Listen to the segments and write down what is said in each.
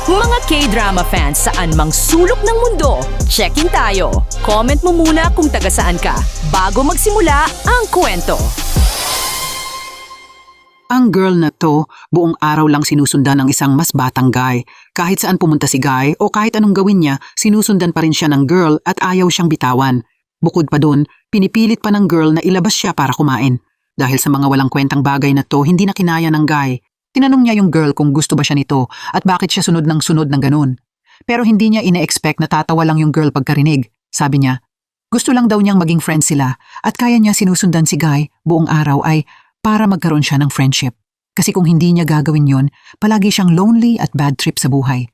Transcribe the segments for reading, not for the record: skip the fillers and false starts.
Mga K-drama fans saan mang sulok ng mundo, check-in tayo. Comment mo muna kung taga saan ka bago magsimula ang kwento. Ang girl na to, buong araw lang sinusundan ng isang mas batang guy. Kahit saan pumunta si guy o kahit anong gawin niya, sinusundan pa rin siya ng girl at ayaw siyang bitawan. Bukod pa dun, pinipilit pa ng girl na ilabas siya para kumain. Dahil sa mga walang kwentang bagay na to, hindi na kinaya ng guy. Tinanong niya yung girl kung gusto ba siya nito at bakit siya sunod ng ganun. Pero hindi niya ine-expect na tatawa lang yung girl pagkarinig. Sabi niya, gusto lang daw niyang maging friends sila at kaya niya sinusundan si guy buong araw ay para magkaroon siya ng friendship. Kasi kung hindi niya gagawin yon, palagi siyang lonely at bad trip sa buhay.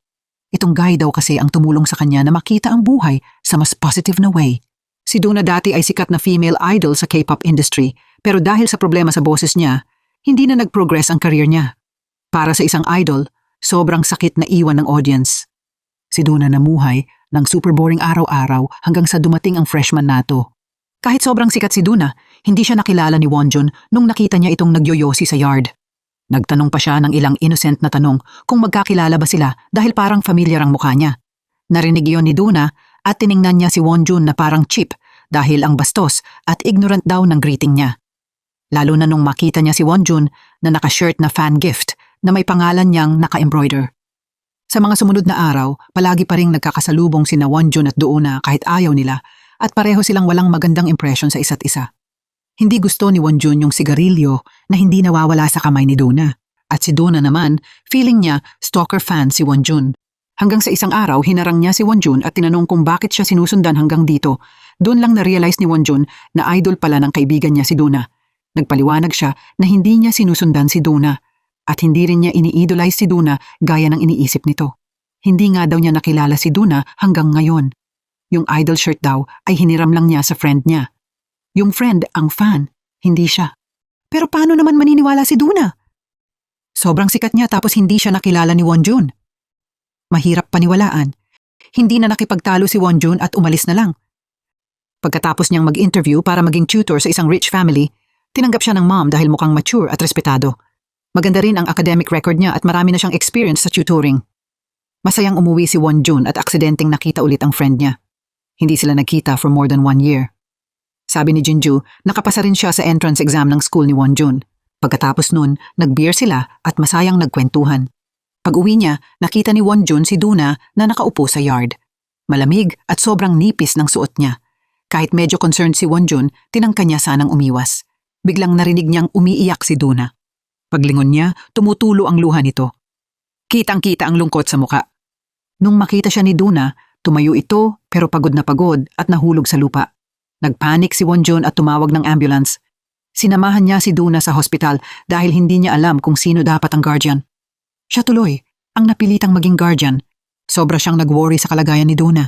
Itong guy daw kasi ang tumulong sa kanya na makita ang buhay sa mas positive na way. Si Duna dati ay sikat na female idol sa K-pop industry, pero dahil sa problema sa boses niya, hindi na nag-progress ang career niya. Para sa isang idol, sobrang sakit na iwan ng audience. Si Duna namuhay ng super boring araw-araw hanggang sa dumating ang freshman nato. Kahit sobrang sikat si Duna, hindi siya nakilala ni Wonjun nung nakita niya itong nagyoyosi sa yard. Nagtanong pa siya ng ilang innocent na tanong kung magkakilala ba sila dahil parang familiar ang mukha niya. Narinig iyon ni Duna at tiningnan niya si Wonjun na parang cheap dahil ang bastos at ignorant daw ng greeting niya. Lalo na nung makita niya si Wonjun na naka-shirt na fan gift na may pangalan niyang naka-embroider. Sa mga sumunod na araw, palagi pa ring nagkakasalubong sina Wonjun at Duna kahit ayaw nila at pareho silang walang magandang impression sa isa't isa. Hindi gusto ni Wonjun yung sigarilyo na hindi nawawala sa kamay ni Duna. At si Duna naman, feeling niya stalker fan si Wonjun. Hanggang sa isang araw, hinarang niya si Wonjun at tinanong kung bakit siya sinusundan hanggang dito. Doon lang na-realize ni Wonjun na idol pala ng kaibigan niya si Duna. Nagpaliwanag siya na hindi niya sinusundan si Duna at hindi rin niya ini-idolize si Duna gaya ng iniisip nito. Hindi nga daw niya nakilala si Duna hanggang ngayon. Yung idol shirt daw ay hiniram lang niya sa friend niya. Yung friend ang fan, hindi siya. Pero paano naman maniniwala si Duna? Sobrang sikat niya tapos hindi siya nakilala ni Wonjun. Mahirap paniwalaan. Hindi na nakipagtalo si Wonjun at umalis na lang. Pagkatapos niyang mag-interview para maging tutor sa isang rich family, tinanggap siya ng mom dahil mukhang mature at respetado. Maganda rin ang academic record niya at marami na siyang experience sa tutoring. Masayang umuwi si Wonjun at aksidenteng nakita ulit ang friend niya. Hindi sila nagkita for more than 1 year. Sabi ni Jinju, nakapasa rin siya sa entrance exam ng school ni Wonjun. Pagkatapos nun, nag-beer sila at masayang nagkwentuhan. Pag-uwi niya, nakita ni Wonjun si Duna na nakaupo sa yard. Malamig at sobrang nipis ng suot niya. Kahit medyo concerned si Wonjun, tinangka niya sanang umiwas. Biglang narinig niyang umiiyak si Duna. Paglingon niya, tumutulo ang luha nito. Kitang-kita ang lungkot sa muka. Nung makita siya ni Duna, tumayo ito pero pagod at nahulog sa lupa. Nagpanik si Wonjun at tumawag ng ambulance. Sinamahan niya si Duna sa hospital dahil hindi niya alam kung sino dapat ang guardian. Siya tuloy, ang napilitang maging guardian. Sobra siyang nag-worry sa kalagayan ni Duna.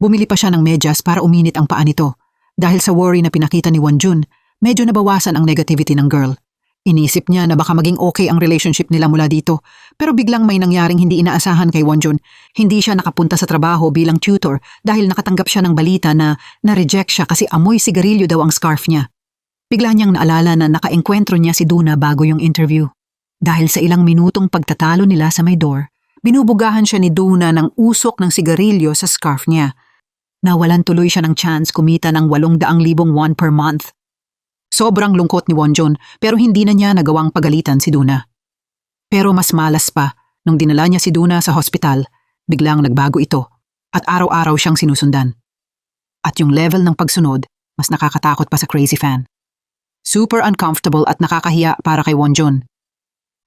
Bumili pa siya ng medyas para uminit ang paa nito. Dahil sa worry na pinakita ni Wonjun, medyo nabawasan ang negativity ng girl. Inisip niya na baka maging okay ang relationship nila mula dito, pero biglang may nangyaring hindi inaasahan kay Wonjun. Hindi siya nakapunta sa trabaho bilang tutor dahil nakatanggap siya ng balita na na-reject siya kasi amoy sigarilyo daw ang scarf niya. Bigla niyang naalala na nakaengkwentro niya si Duna bago yung interview. Dahil sa ilang minutong pagtatalo nila sa may door, binubugahan siya ni Duna ng usok ng sigarilyo sa scarf niya. Nawalan tuloy siya ng chance kumita ng 800,000 won per month. Sobrang lungkot ni Wonjun pero hindi na niya nagawang pagalitan si Duna. Pero mas malas pa, nung dinala niya si Duna sa hospital, biglang nagbago ito at araw-araw siyang sinusundan. At yung level ng pagsunod, mas nakakatakot pa sa crazy fan. Super uncomfortable at nakakahiya para kay Wonjun.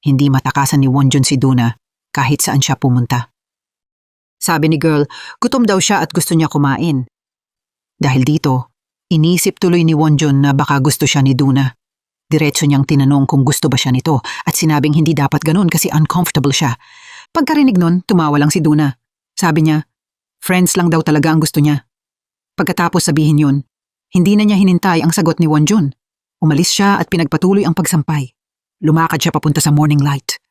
Hindi matakasan ni Wonjun si Duna kahit saan siya pumunta. Sabi ni girl, gutom daw siya at gusto niya kumain. Dahil dito, inisip tuloy ni Wonjun na baka gusto siya ni Duna. Diretso niyang tinanong kung gusto ba siya nito at sinabing hindi dapat ganun kasi uncomfortable siya. Pagkarinig nun, tumawa lang si Duna. Sabi niya, friends lang daw talaga ang gusto niya. Pagkatapos sabihin yun, hindi na niya hinintay ang sagot ni Wonjun. Umalis siya at pinagpatuloy ang pagsampay. Lumakad siya papunta sa morning light.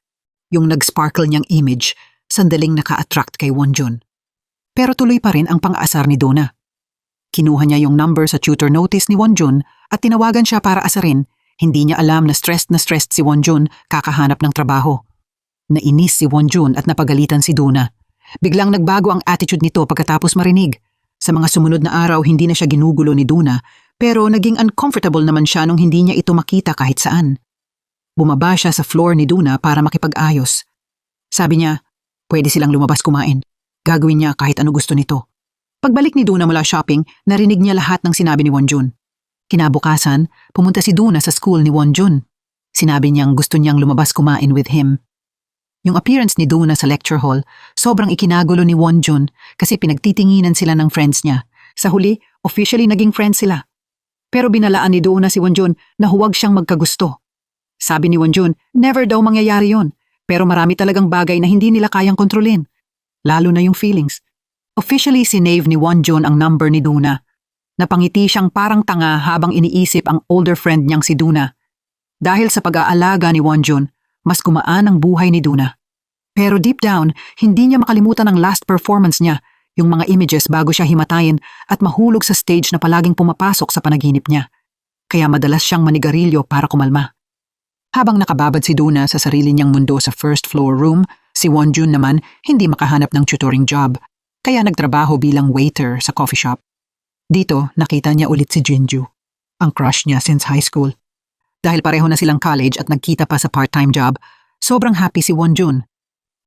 Yung nag-sparkle niyang image, sandaling naka-attract kay Wonjun. Pero tuloy pa rin ang pang-aasar ni Duna. Kinuha niya yung number sa tutor notice ni Wonjun at tinawagan siya para asarin. Hindi niya alam na stressed si Wonjun kakahanap ng trabaho. Nainis si Wonjun at napagalitan si Duna. Biglang nagbago ang attitude nito pagkatapos marinig. Sa mga sumunod na araw, hindi na siya ginugulo ni Duna, pero naging uncomfortable naman siya nung hindi niya ito makita kahit saan. Bumaba siya sa floor ni Duna para makipag-ayos. Sabi niya, pwede silang lumabas kumain. Gagawin niya kahit ano gusto nito. Pagbalik ni Duna mula shopping, narinig niya lahat ng sinabi ni Wonjun. Kinabukasan, pumunta si Duna sa school ni Wonjun. Sinabi niyang gusto niyang lumabas kumain with him. Yung appearance ni Duna sa lecture hall, sobrang ikinagulo ni Wonjun kasi pinagtitinginan sila ng friends niya. Sa huli, officially naging friends sila. Pero binalaan ni Duna si Wonjun na huwag siyang magkagusto. Sabi ni Wonjun, never daw mangyayari yon. Pero marami talagang bagay na hindi nila kayang kontrolin. Lalo na yung feelings. Officially sinave ni Wonjun ang number ni Duna. Napangiti siyang parang tanga habang iniisip ang older friend niyang si Duna. Dahil sa pag-aalaga ni Wonjun, mas gumaan ang buhay ni Duna. Pero deep down, hindi niya makalimutan ang last performance niya, yung mga images bago siya himatayin at mahulog sa stage na palaging pumapasok sa panaginip niya. Kaya madalas siyang manigarilyo para kumalma. Habang nakababad si Duna sa sarili niyang mundo sa first floor room, si Wonjun naman hindi makahanap ng tutoring job, kaya nagtrabaho bilang waiter sa coffee shop. Dito, nakita niya ulit si Jinju, ang crush niya since high school. Dahil pareho na silang college at nagkita pa sa part-time job, sobrang happy si Wonjun.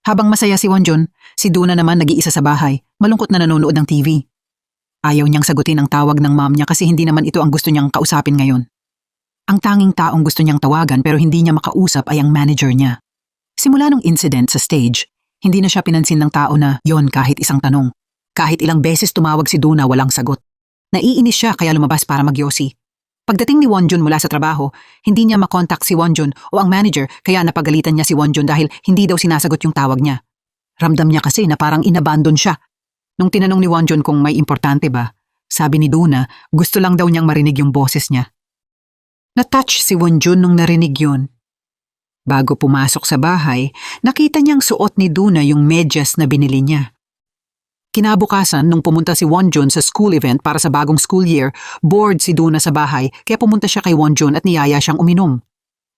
Habang masaya si Wonjun, si Duna naman nag-iisa sa bahay, malungkot na nanonood ng TV. Ayaw niyang sagutin ang tawag ng mom niya kasi hindi naman ito ang gusto niyang kausapin ngayon. Ang tanging taong gusto niyang tawagan pero hindi niya makausap ay ang manager niya. Simula nung incident sa stage, hindi na siya pinansin ng tao na yon kahit isang tanong. Kahit ilang beses tumawag si Duna, walang sagot. Naiinis siya kaya lumabas para magyosi. Pagdating ni Wonjun mula sa trabaho, hindi niya makontak si Wonjun o ang manager kaya napagalitan niya si Wonjun dahil hindi daw sinasagot yung tawag niya. Ramdam niya kasi na parang inabandon siya. Nung tinanong ni Wonjun kung may importante ba, sabi ni Duna gusto lang daw niyang marinig yung boses niya. Na-touch si Wonjun nung narinig yun. Bago pumasok sa bahay, nakita niyang suot ni Duna yung medyas na binili niya. Kinabukasan, nung pumunta si Wonjun sa school event para sa bagong school year, bored si Duna sa bahay kaya pumunta siya kay Wonjun at niyaya siyang uminom.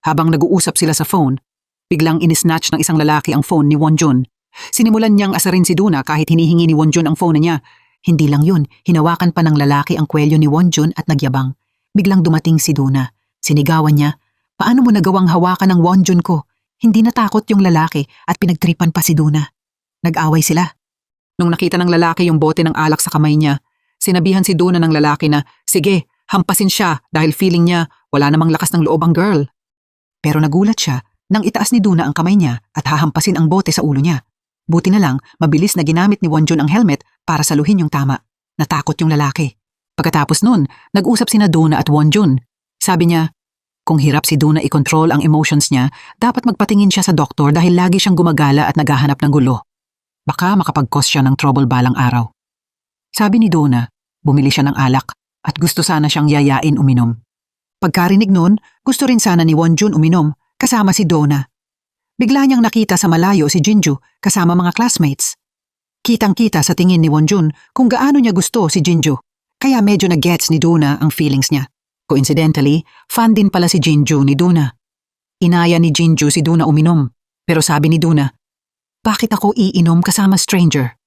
Habang nag-uusap sila sa phone, biglang inisnatch ng isang lalaki ang phone ni Wonjun. Sinimulan niyang asarin si Duna kahit hinihingi ni Wonjun ang phone niya. Hindi lang yun, hinawakan pa ng lalaki ang kwelyo ni Wonjun at nagyabang. Biglang dumating si Duna. Sinigawan niya, paano mo nagawang hawakan ng Wonjun ko? Hindi natakot yung lalaki at pinagtripan pa si Duna. Nag-away sila. Nung nakita ng lalaki yung bote ng alak sa kamay niya, sinabihan si Duna ng lalaki na, sige, hampasin siya dahil feeling niya wala namang lakas ng loob ang girl. Pero nagulat siya nang itaas ni Duna ang kamay niya at hahampasin ang bote sa ulo niya. Buti na lang, mabilis na ginamit ni Wonjun ang helmet para saluhin yung tama. Natakot yung lalaki. Pagkatapos nun, nag-usap sina Duna at Wonjun. Sabi niya, kung hirap si Duna i-control ang emotions niya, dapat magpatingin siya sa doktor dahil lagi siyang gumagala at naghahanap ng gulo. Baka makapag-cause siya ng trouble balang araw. Sabi ni Duna, bumili siya ng alak at gusto sana siyang yayain uminom. Pagkarinig nun, gusto rin sana ni Wonjun uminom kasama si Duna. Bigla niyang nakita sa malayo si Jinju kasama mga classmates. Kitang-kita sa tingin ni Wonjun kung gaano niya gusto si Jinju, kaya medyo nag-gets ni Duna ang feelings niya. Coincidentally, fan din pala si Jinju ni Duna. Inaya ni Jinju si Duna uminom, pero sabi ni Duna, bakit ako iinom kasama stranger?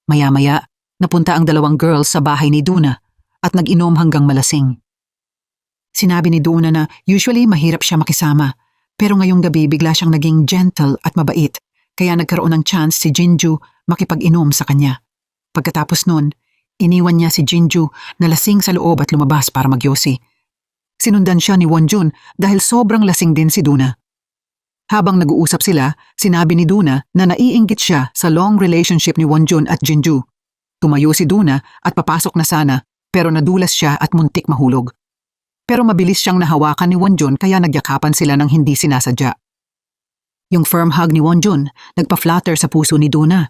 Maya-maya, napunta ang dalawang girls sa bahay ni Duna at nag-inom hanggang malasing. Sinabi ni Duna na usually mahirap siya makisama, pero ngayong gabi bigla siyang naging gentle at mabait, kaya nagkaroon ng chance si Jinju makipag-inom sa kanya. Pagkatapos nun, iniwan niya si Jinju na lasing sa loob at lumabas para magyosi. Sinundan siya ni Wonjun dahil sobrang lasing din si Duna. Habang nag-uusap sila, sinabi ni Duna na naiinggit siya sa long relationship ni Wonjun at Jinju. Tumayo si Duna at papasok na sana pero nadulas siya at muntik mahulog. Pero mabilis siyang nahawakan ni Wonjun kaya nagyakapan sila ng hindi sinasadya. Yung firm hug ni Wonjun nagpa-flatter sa puso ni Duna.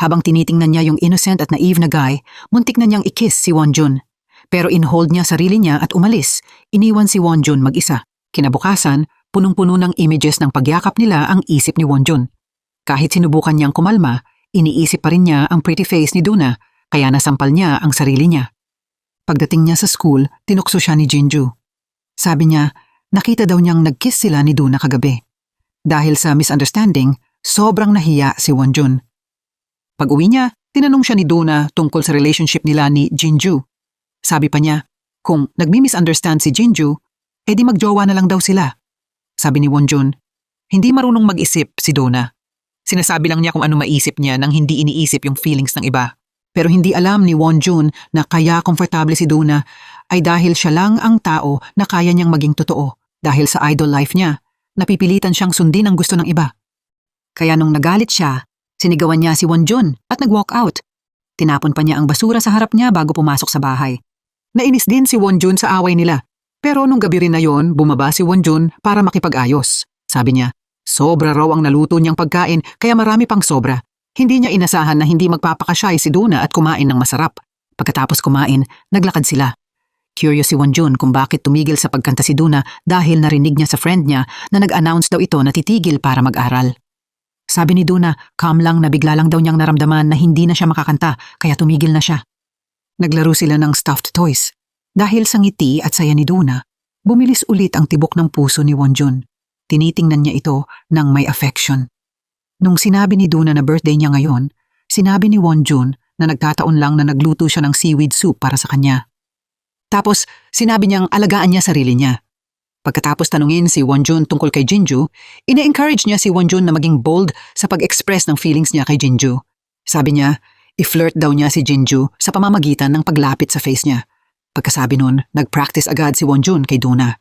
Habang tinitingnan niya yung innocent at naive na guy, muntik na niyang i-kiss si Wonjun. Pero in-hold niya sarili niya at umalis, iniwan si Wonjun mag-isa. Kinabukasan, punong-puno ng images ng pagyakap nila ang isip ni Wonjun. Kahit sinubukan niyang kumalma, iniisip pa rin niya ang pretty face ni Duna, kaya nasampal niya ang sarili niya. Pagdating niya sa school, tinukso siya ni Jinju. Sabi niya, nakita daw niyang nag-kiss sila ni Duna kagabi. Dahil sa misunderstanding, sobrang nahiya si Wonjun. Pag-uwi niya, tinanong siya ni Duna tungkol sa relationship nila ni Jinju. Sabi pa niya, kung nagmi-misunderstand si Jinju, edi magjowa na lang daw sila. Sabi ni Wonjun, hindi marunong mag-isip si Duna. Sinasabi lang niya kung ano maisip niya nang hindi iniisip yung feelings ng iba. Pero hindi alam ni Wonjun na kaya komportable si Duna ay dahil siya lang ang tao na kaya niyang maging totoo. Dahil sa idol life niya, napipilitan siyang sundin ang gusto ng iba. Kaya nung nagalit siya, sinigawan niya si Wonjun at nag-walk out. Tinapon pa niya ang basura sa harap niya bago pumasok sa bahay. Nainis din si Wonjun sa away nila. Pero nung gabi rin na yon, bumaba si Wonjun para makipag-ayos. Sabi niya, sobra raw ang naluto niyang pagkain kaya marami pang sobra. Hindi niya inasahan na hindi magpapakasyay si Duna at kumain ng masarap. Pagkatapos kumain, naglakad sila. Curious si Wonjun kung bakit tumigil sa pagkanta si Duna dahil narinig niya sa friend niya na nag-announce daw ito na titigil para mag-aral. Sabi ni Duna, calm lang na bigla lang daw niyang naramdaman na hindi na siya makakanta kaya tumigil na siya. Naglaro sila ng stuffed toys. Dahil sa ngiti at saya ni Duna, bumilis ulit ang tibok ng puso ni Wonjun. Tinitingnan niya ito ng may affection. Nung sinabi ni Duna na birthday niya ngayon, sinabi ni Wonjun na nagkataon lang na nagluto siya ng seaweed soup para sa kanya. Tapos sinabi niyang alagaan niya sarili niya. Pagkatapos tanungin si Wonjun tungkol kay Jinju, ina-encourage niya si Wonjun na maging bold sa pag-express ng feelings niya kay Jinju. Sabi niya, i-flirt daw niya si Jinju sa pamamagitan ng paglapit sa face niya. Pagkasabi nun, nag-practice agad si Wonjun kay Duna.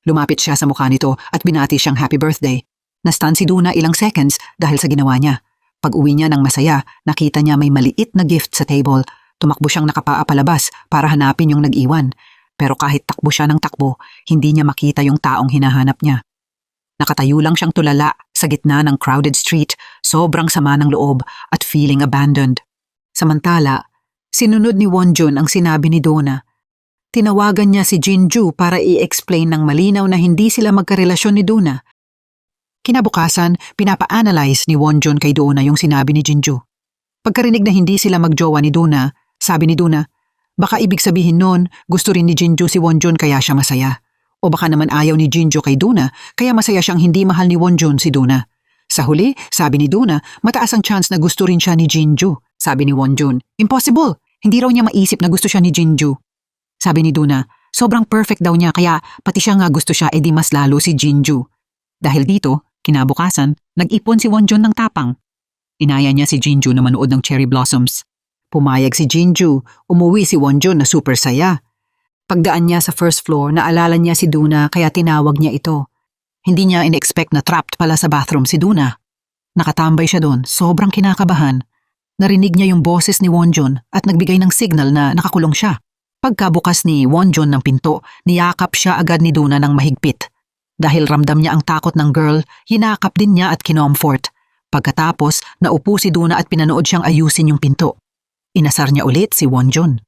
Lumapit siya sa mukha nito at binati siyang happy birthday. Nastan si Duna ilang seconds dahil sa ginawa niya. Pag-uwi niya ng masaya, nakita niya may maliit na gift sa table. Tumakbo siyang nakapaa palabas para hanapin yung nag-iwan. Pero kahit takbo siya ng takbo, hindi niya makita yung taong hinahanap niya. Nakatayo lang siyang tulala sa gitna ng crowded street, sobrang sama ng loob at feeling abandoned. Samantala, sinunod ni Wonjun ang sinabi ni Duna. Tinawagan niya si Jinju para i-explain ng malinaw na hindi sila magkarelasyon ni Duna. Kinabukasan, pinapa-analyze ni Wonjun kay Duna yung sinabi ni Jinju. Pagkarinig na hindi sila magjowa ni Duna, sabi ni Duna, baka ibig sabihin nun, gusto rin ni Jinju si Wonjun kaya siya masaya. O baka naman ayaw ni Jinju kay Duna, kaya masaya siyang hindi mahal ni Wonjun si Duna. Sa huli, sabi ni Duna, mataas ang chance na gusto rin siya ni Jinju. Sabi ni Wonjun, impossible! Hindi raw niya maisip na gusto siya ni Jinju. Sabi ni Duna, sobrang perfect daw niya kaya pati siya nga gusto siya edi mas lalo si Jinju. Dahil dito, kinabukasan, nag-ipon si Wonjun ng tapang. Inaya niya si Jinju na manood ng cherry blossoms. Pumayag si Jinju, umuwi si Wonjun na super saya. Pagdaan niya sa first floor, naalala niya si Duna kaya tinawag niya ito. Hindi niya in-expect na trapped pala sa bathroom si Duna. Nakatambay siya doon, sobrang kinakabahan. Narinig niya yung boses ni Wonjun at nagbigay ng signal na nakakulong siya. Pagkabukas ni Wonjun ng pinto, niyakap siya agad ni Duna ng mahigpit. Dahil ramdam niya ang takot ng girl, hinakap din niya at kinomfort. Pagkatapos, naupo si Duna at pinanood siyang ayusin yung pinto. Inasar niya ulit si Wonjun.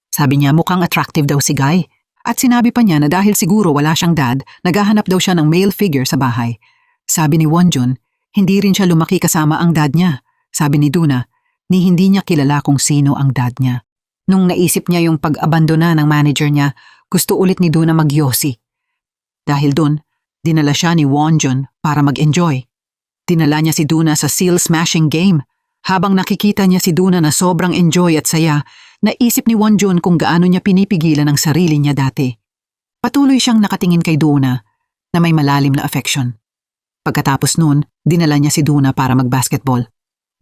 Sabi niya mukhang attractive daw si Guy. At sinabi pa niya na dahil siguro wala siyang dad, naghahanap daw siya ng male figure sa bahay. Sabi ni Wonjun, hindi rin siya lumaki kasama ang dad niya. Sabi ni Duna, ni hindi niya kilala kung sino ang dad niya. Nung naisip niya yung pag-abandona ng manager niya, gusto ulit ni Duna mag-yosi. Dahil dun, dinala siya ni Wonjun para mag-enjoy. Dinala niya si Duna sa seal smashing game. Habang nakikita niya si Duna na sobrang enjoy at saya, naisip ni Wonjun kung gaano niya pinipigilan ang sarili niya dati. Patuloy siyang nakatingin kay Duna na may malalim na affection. Pagkatapos nun, dinala niya si Duna para mag-basketball.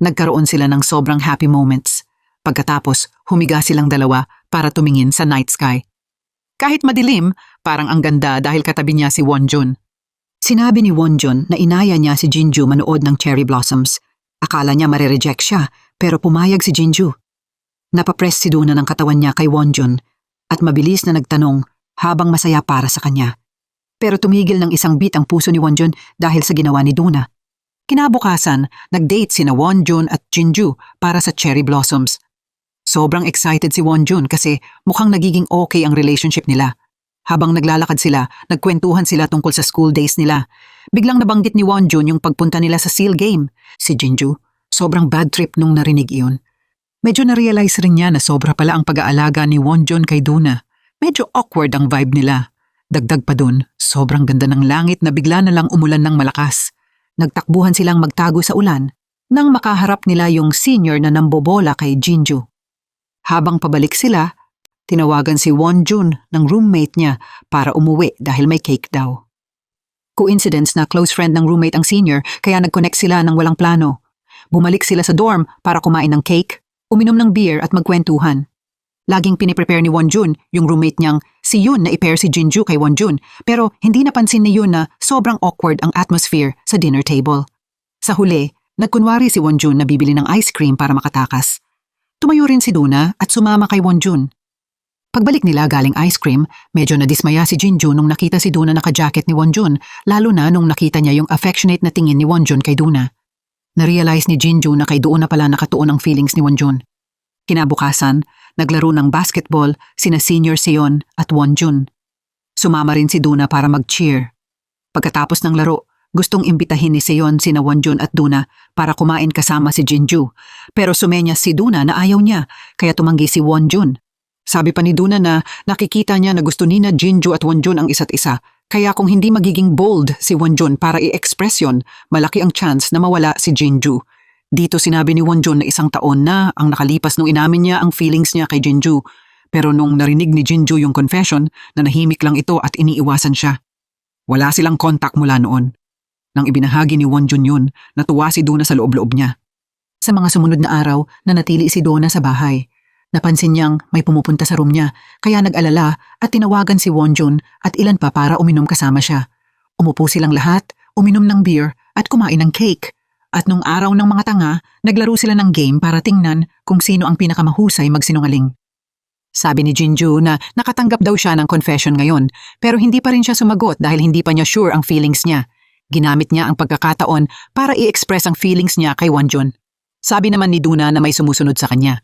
Nagkaroon sila ng sobrang happy moments. Pagkatapos, humiga silang dalawa para tumingin sa night sky. Kahit madilim, parang ang ganda dahil katabi niya si Wonjun. Sinabi ni Wonjun na inaya niya si Jinju manood ng cherry blossoms. Akala niya marereject siya, pero pumayag si Jinju. Napapress si Duna ng katawan niya kay Wonjun at mabilis na nagtanong habang masaya para sa kanya. Pero tumigil ng isang beat ang puso ni Wonjun dahil sa ginawa ni Duna. Kinabukasan, nag-date sina Wonjun at Jinju para sa cherry blossoms. Sobrang excited si Wonjun kasi mukhang nagiging okay ang relationship nila. Habang naglalakad sila, nagkwentuhan sila tungkol sa school days nila. Biglang nabanggit ni Wonjun yung pagpunta nila sa seal game. Si Jinju, sobrang bad trip nung narinig iyon. Medyo na-realize rin niya na sobra pala ang pag-aalaga ni Wonjun kay Duna. Medyo awkward ang vibe nila. Dagdag pa dun, sobrang ganda ng langit na bigla na lang umulan ng malakas. Nagtakbuhan silang magtago sa ulan. nang makaharap nila yung senior na nambobola kay Jinju. Habang pabalik sila, tinawagan si Wonjun ng roommate niya para umuwi dahil may cake daw. Coincidence na close friend ng roommate ang senior kaya nag-connect sila ng walang plano. Bumalik sila sa dorm para kumain ng cake, uminom ng beer at magkwentuhan. Laging piniprepare ni Wonjun yung roommate niyang si Yun na i-pair si Jinju kay Wonjun pero hindi napansin ni Yun na sobrang awkward ang atmosphere sa dinner table. Sa huli, nagkunwari si Wonjun na bibili ng ice cream para makatakas. Tumayo rin si Duna at sumama kay Wonjun. Pagbalik nila galing ice cream, medyo nadismaya si Jinju nung nakita si Duna naka-jacket ni Wonjun, lalo na nung nakita niya yung affectionate na tingin ni Wonjun kay Duna. Na-realize ni Jinju na kay Duna pala nakatuon ang feelings ni Wonjun. Kinabukasan, naglaro ng basketball sina Senior Seon at Wonjun. Sumama rin si Duna para mag-cheer. Pagkatapos ng laro, gustong imbitahin ni Seon sina Wonjun at Duna para kumain kasama si Jinju. Pero sumenyas si Duna na ayaw niya, kaya tumanggi si Wonjun. Sabi pa ni Duna na nakikita niya na gusto ni na Jinju at Wonjun ang isa't isa, kaya kung hindi magiging bold si Wonjun para i-express yun, malaki ang chance na mawala si Jinju. Dito sinabi ni Wonjun na 1 taon na ang nakalipas nung inamin niya ang feelings niya kay Jinju. Pero nung narinig ni Jinju yung confession, nanahimik lang ito at iniiwasan siya. Wala silang contact mula noon. Nang ibinahagi ni Wonjun yun, natuwa si Duna sa loob-loob niya. Sa mga sumunod na araw, nanatili si Duna sa bahay. Napansin niyang may pumupunta sa room niya, kaya nag-alala at tinawagan si Wonjun at ilan pa para uminom kasama siya. Umupo silang lahat, uminom ng beer at kumain ng cake. At nung araw ng mga tanga, naglaro sila ng game para tingnan kung sino ang pinakamahusay magsinungaling. Sabi ni Jinju na nakatanggap daw siya ng confession ngayon, pero hindi pa rin siya sumagot dahil hindi pa niya sure ang feelings niya. Ginamit niya ang pagkakataon para i-express ang feelings niya kay Wonjun. Sabi naman ni Duna na may sumusunod sa kanya.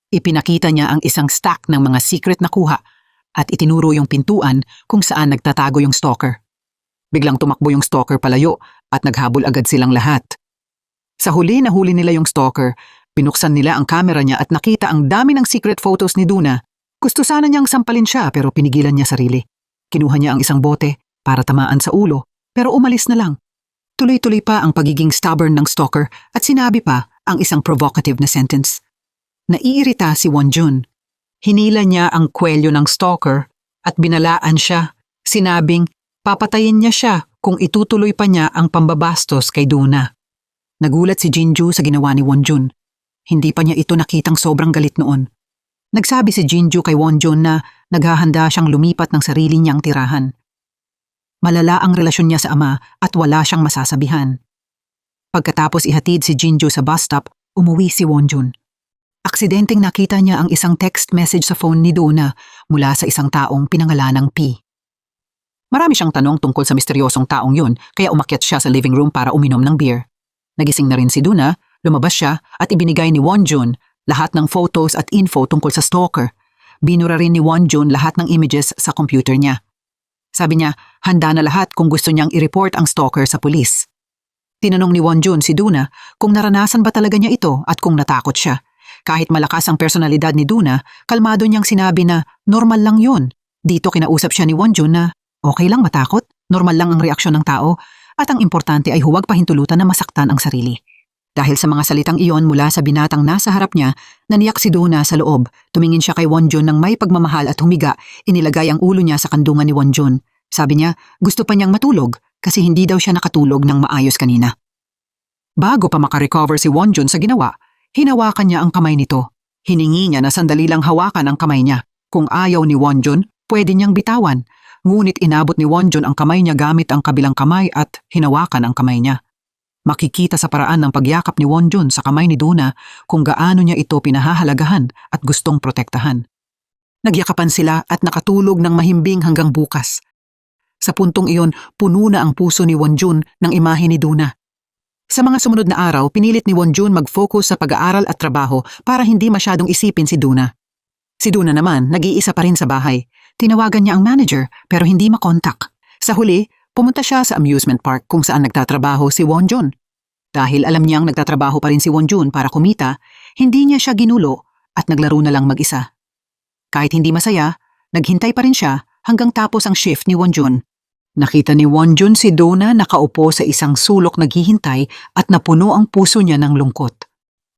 Ipinakita niya ang isang stack ng mga secret na kuha at itinuro yung pintuan kung saan nagtatago yung stalker. Biglang tumakbo yung stalker palayo at naghabol agad silang lahat. Sa huli nahuli nila yung stalker, binuksan nila ang kamera niya at nakita ang dami ng secret photos ni Duna. Gusto sana niyang sampalin siya pero pinigilan niya sarili. Kinuha niya ang isang bote para tamaan sa ulo. Pero umalis na lang. Tuloy-tuloy pa ang pagiging stubborn ng stalker at sinabi pa ang isang provocative na sentence. Naiirita si Wonjun. Hinila niya ang kwelyo ng stalker at binalaan siya. Sinabing papatayin niya siya kung itutuloy pa niya ang pambabastos kay Duna. Nagulat si Jinju sa ginawa ni Wonjun. Hindi pa niya ito nakitang sobrang galit noon. Nagsabi si Jinju kay Wonjun na naghahanda siyang lumipat ng sarili niyang tirahan. Malala ang relasyon niya sa ama at wala siyang masasabihan. Pagkatapos ihatid si Jinju sa bus stop, umuwi si Wonjun. Aksidenteng nakita niya ang isang text message sa phone ni Duna mula sa isang taong pinangalanang P. Marami siyang tanong tungkol sa misteryosong taong yun kaya umakyat siya sa living room para uminom ng beer. Nagising na rin si Duna, lumabas siya at ibinigay ni Wonjun lahat ng photos at info tungkol sa stalker. Binura rin ni Wonjun lahat ng images sa computer niya. Sabi niya, handa na lahat kung gusto niyang i-report ang stalker sa pulis. Tinanong ni Wonjun si Duna kung naranasan ba talaga niya ito at kung natakot siya. Kahit malakas ang personalidad ni Duna, kalmado niyang sinabi na normal lang yun. Dito kinausap siya ni Wonjun na okay lang matakot, normal lang ang reaksyon ng tao, at ang importante ay huwag pahintulutan na masaktan ang sarili. Dahil sa mga salitang iyon mula sa binatang nasa harap niya, naniyak si Duna sa loob. Tumingin siya kay Wonjun ng may pagmamahal at humiga, inilagay ang ulo niya sa kandungan ni Wonjun. Sabi niya, gusto pa niyang matulog kasi hindi daw siya nakatulog ng maayos kanina. Bago pa makarecover si Wonjun sa ginawa, hinawakan niya ang kamay nito. Hiningi niya na sandali lang hawakan ang kamay niya. Kung ayaw ni Wonjun, pwede niyang bitawan. Ngunit inabot ni Wonjun ang kamay niya gamit ang kabilang kamay at hinawakan ang kamay niya. Makikita sa paraan ng pagyakap ni Wonjun sa kamay ni Duna kung gaano niya ito pinahahalagahan at gustong protektahan. Nagyakapan sila at nakatulog ng mahimbing hanggang bukas. Sa puntong iyon, puno na ang puso ni Wonjun ng imahe ni Duna. Sa mga sumunod na araw, pinilit ni Wonjun mag-focus sa pag-aaral at trabaho para hindi masyadong isipin si Duna. Si Duna naman, nag-iisa pa rin sa bahay. Tinawagan niya ang manager pero hindi makontak. Sa huli, pumunta siya sa amusement park kung saan nagtatrabaho si Wonjun. Dahil alam niyang nagtatrabaho pa rin si Wonjun para kumita, hindi niya siya ginulo at naglaro na lang mag-isa. Kahit hindi masaya, naghintay pa rin siya hanggang tapos ang shift ni Wonjun. Nakita ni Wonjun si Donna nakaupo sa isang sulok naghihintay at napuno ang puso niya ng lungkot.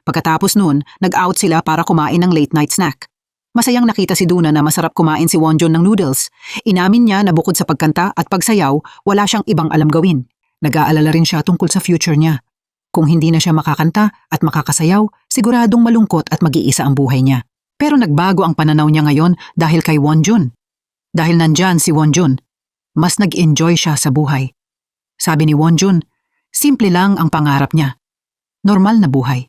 Pagkatapos nun, nag-out sila para kumain ng late night snack. Masayang nakita si Donna na masarap kumain si Wonjun ng noodles. Inamin niya na bukod sa pagkanta at pagsayaw, wala siyang ibang alam gawin. Nag-aalala rin siya tungkol sa future niya. Kung hindi na siya makakanta at makakasayaw, siguradong malungkot at mag-iisa ang buhay niya. Pero nagbago ang pananaw niya ngayon dahil kay Wonjun. Dahil nandyan si Wonjun, mas nag-enjoy siya sa buhay. Sabi ni Wonjun, simple lang ang pangarap niya. Normal na buhay.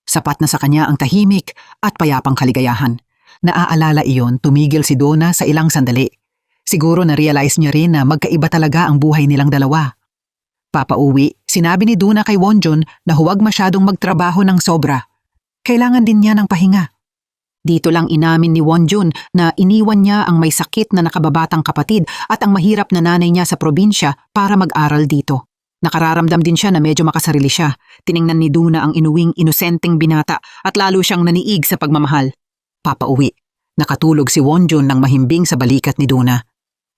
Sapat na sa kanya ang tahimik at payapang kaligayahan. Naaalala iyon, tumigil si Donna sa ilang sandali. Siguro na-realize niya rin na magkaiba talaga ang buhay nilang dalawa. Papauwi, sinabi ni Donna kay Wonjun na huwag masyadong magtrabaho ng sobra. Kailangan din niya ng pahinga. Dito lang inamin ni Wonjun na iniwan niya ang may sakit na nakababatang kapatid at ang mahirap na nanay niya sa probinsya para mag-aral dito. Nakararamdam din siya na medyo makasarili siya. Tiningnan ni Donna ang inuwing inosenteng binata at lalo siyang naniig sa pagmamahal. Papauwi. Nakatulog si Wonjun ng mahimbing sa balikat ni Donna.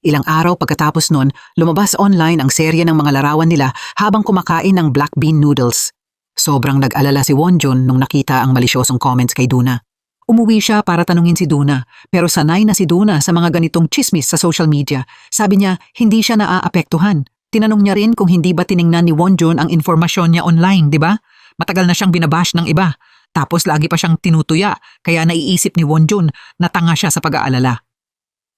Ilang araw pagkatapos nun, lumabas online ang serye ng mga larawan nila habang kumakain ng black bean noodles. Sobrang nag-alala si Wonjun nung nakita ang malisyosong comments kay Donna. Umuwi siya para tanungin si Donna, pero sanay na si Donna sa mga ganitong chismis sa social media. Sabi niya, hindi siya naaapektuhan. Tinanong niya rin kung hindi ba tiningnan ni Wonjun ang informasyon niya online, di ba? Matagal na siyang binabash ng iba. Tapos lagi pa siyang tinutuya, kaya naiisip ni Wonjun na tanga siya sa pag-aalala.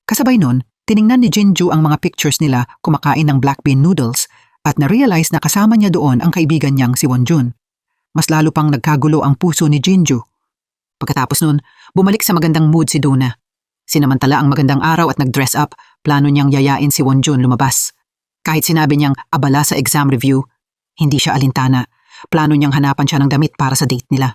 Kasabay nun, tiningnan ni Jinju ang mga pictures nila kumakain ng black bean noodles at na-realize na kasama niya doon ang kaibigan niyang si Wonjun. Mas lalo pang nagkagulo ang puso ni Jinju. Pagkatapos nun, bumalik sa magandang mood si Donna. Sinamantala ang magandang araw at nag-dress up, plano niyang yayain si Wonjun lumabas. Kahit sinabi niyang abala sa exam review, hindi siya alintana. Plano niyang hanapan siya ng damit para sa date nila.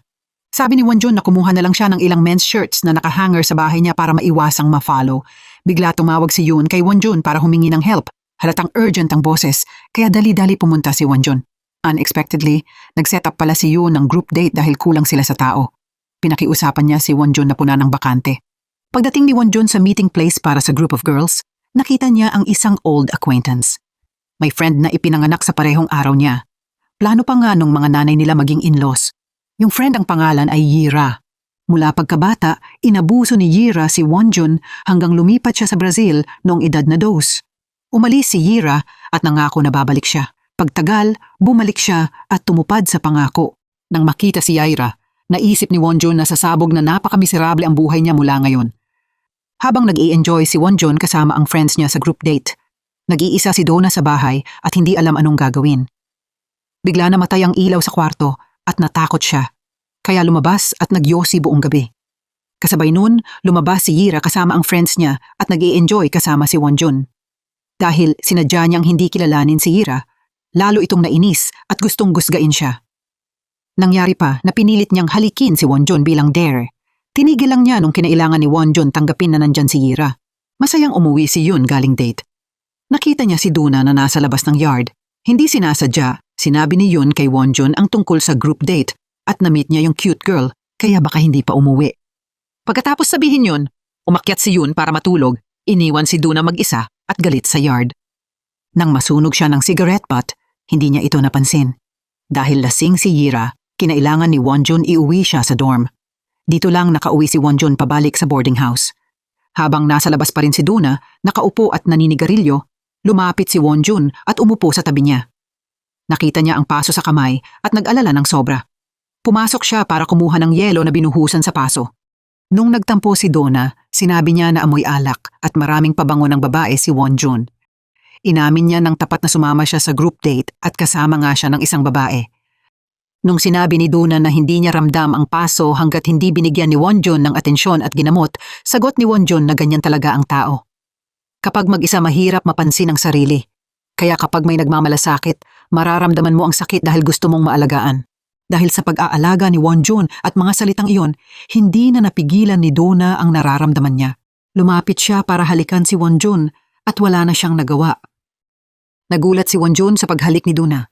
Sabi ni Wonjun na kumuha na lang siya ng ilang men's shirts na nakahanger sa bahay niya para maiwasang ma-follow. Bigla tumawag si Yoon kay Wonjun para humingi ng help. Halatang urgent ang boses, kaya dali-dali pumunta si Wonjun. Unexpectedly, nag-set up pala si Yoon ng group date dahil kulang sila sa tao. Pinakiusapan niya si Wonjun na puna ng bakante. Pagdating ni Wonjun sa meeting place para sa group of girls, nakita niya ang isang old acquaintance. May friend na ipinanganak sa parehong araw niya. Plano pa nga nung mga nanay nila maging in-laws. Yung friend ang pangalan ay Yira. Mula pagkabata, inabuso ni Yira si Wonjun hanggang lumipat siya sa Brazil noong edad na 2. Umalis si Yira at nangako na babalik siya. Pagtagal, bumalik siya at tumupad sa pangako. Nang makita si Yira, naisip ni Wonjun na sasabog na napakamiserable ang buhay niya mula ngayon. Habang nag-i-enjoy si Wonjun kasama ang friends niya sa group date, nag-iisa si Donna sa bahay at hindi alam anong gagawin. Bigla namatay ang ilaw sa kwarto at natakot siya, kaya lumabas at nagyosi buong gabi. Kasabay nun, lumabas si Yira kasama ang friends niya at nag-i-enjoy kasama si Wonjun. Dahil sinadya niyang hindi kilalanin si Yira, lalo itong nainis at gustong gusgain siya. Nangyari pa na pinilit niyang halikin si Wonjun bilang dare. Tinigil lang niya nung kinailangan ni Wonjun tanggapin na nandyan si Yira. Masayang umuwi si Yoon galing date. Nakita niya si Donna na nasa labas ng yard. Hindi sinasadya, sinabi ni Yoon kay Wonjun ang tungkol sa group date at na-meet niya yung cute girl kaya baka hindi pa umuwi. Pagkatapos sabihin yun, umakyat si Yoon para matulog, iniwan si Donna mag-isa at galit sa yard. Nang masunog siya ng cigarette butt, hindi niya ito napansin. Dahil lasing si Yira, kinailangan ni Wonjun iuwi siya sa dorm. Dito lang nakauwi si Wonjun pabalik sa boarding house. Habang nasa labas pa rin si Donna, nakaupo at naninigarilyo, lumapit si Wonjun at umupo sa tabi niya. Nakita niya ang paso sa kamay at nag-alala ng sobra. Pumasok siya para kumuha ng yelo na binuhusan sa paso. Nung nagtampo si Donna, sinabi niya na amoy alak at maraming pabango ng babae si Wonjun. Inamin niya ng tapat na sumama siya sa group date at kasama nga siya ng isang babae. Nung sinabi ni Donna na hindi niya ramdam ang paso hanggat hindi binigyan ni Wonjun ng atensyon at ginamot, sagot ni Wonjun na ganyan talaga ang tao. Kapag mag-isa mahirap mapansin ang sarili. Kaya kapag may nagmamalasakit, mararamdaman mo ang sakit dahil gusto mong maalagaan. Dahil sa pag-aalaga ni Wonjun at mga salitang iyon, hindi na napigilan ni Donna ang nararamdaman niya. Lumapit siya para halikan si Wonjun at wala na siyang nagawa. Nagulat si Wonjun sa paghalik ni Donna.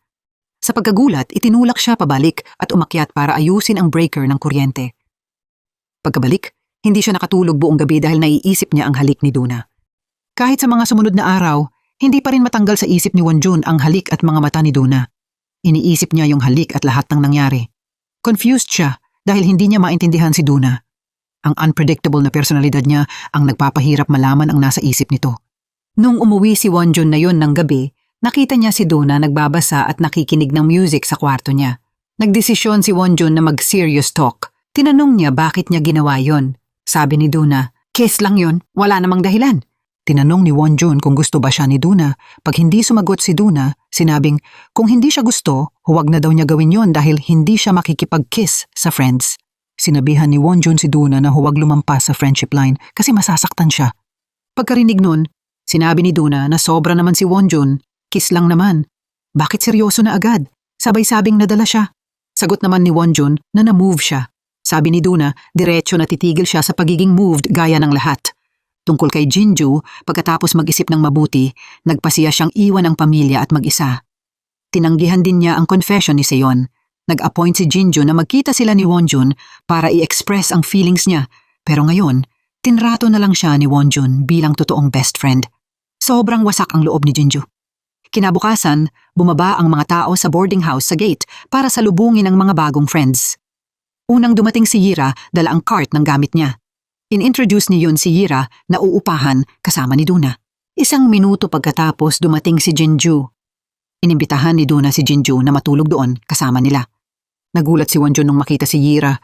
Sa pagkagulat, itinulak siya pabalik at umakyat para ayusin ang breaker ng kuryente. Pagkabalik, hindi siya nakatulog buong gabi dahil naiisip niya ang halik ni Donna. Kahit sa mga sumunod na araw, Hindi pa rin matanggal sa isip ni Wonjun ang halik at mga mata ni Duna. Iniisip niya yung halik at lahat ng nangyari. Confused siya dahil hindi niya maintindihan si Duna. Ang unpredictable na personalidad niya ang nagpapahirap malaman ang nasa isip nito. Nung umuwi si Wonjun na yon ng gabi, nakita niya si Duna nagbabasa at nakikinig ng music sa kwarto niya. Nagdesisyon si Wonjun na mag-serious talk. Tinanong niya bakit niya ginawa yon. Sabi ni Duna, "Kiss lang yon, wala namang dahilan." Tinanong ni Wonjun kung gusto ba siya ni Duna. Pag hindi sumagot si Duna, sinabing kung hindi siya gusto, huwag na daw niya gawin yon dahil hindi siya makikipag-kiss sa friends. Sinabihan ni Wonjun si Duna na huwag lumampas sa friendship line kasi masasaktan siya. Pagkarinig nun, sinabi ni Duna na sobra naman si Wonjun, kiss lang naman. Bakit seryoso na agad? Sabay-sabing nadala siya. Sagot naman ni Wonjun na na-move siya. Sabi ni Duna, diretso na titigil siya sa pagiging moved gaya ng lahat. Tungkol kay Jinju, pagkatapos mag-isip ng mabuti, nagpasiya siyang iwan ang pamilya at mag-isa. Tinanggihan din niya ang confession ni Seon. Nag-appoint si Jinju na magkita sila ni Wonjun para i-express ang feelings niya. Pero ngayon, tinrato na lang siya ni Wonjun bilang totoong best friend. Sobrang wasak ang loob ni Jinju. Kinabukasan, bumaba ang mga tao sa boarding house sa gate para salubungin ang mga bagong friends. Unang dumating si Yira, dala ang cart ng gamit niya. In-introduce niyon si Yira na uupahan kasama ni Duna. 1 minuto pagkatapos dumating si Jinju. Inimbitahan ni Duna si Jinju na matulog doon kasama nila. Nagulat si Wonjun nung makita si Yira.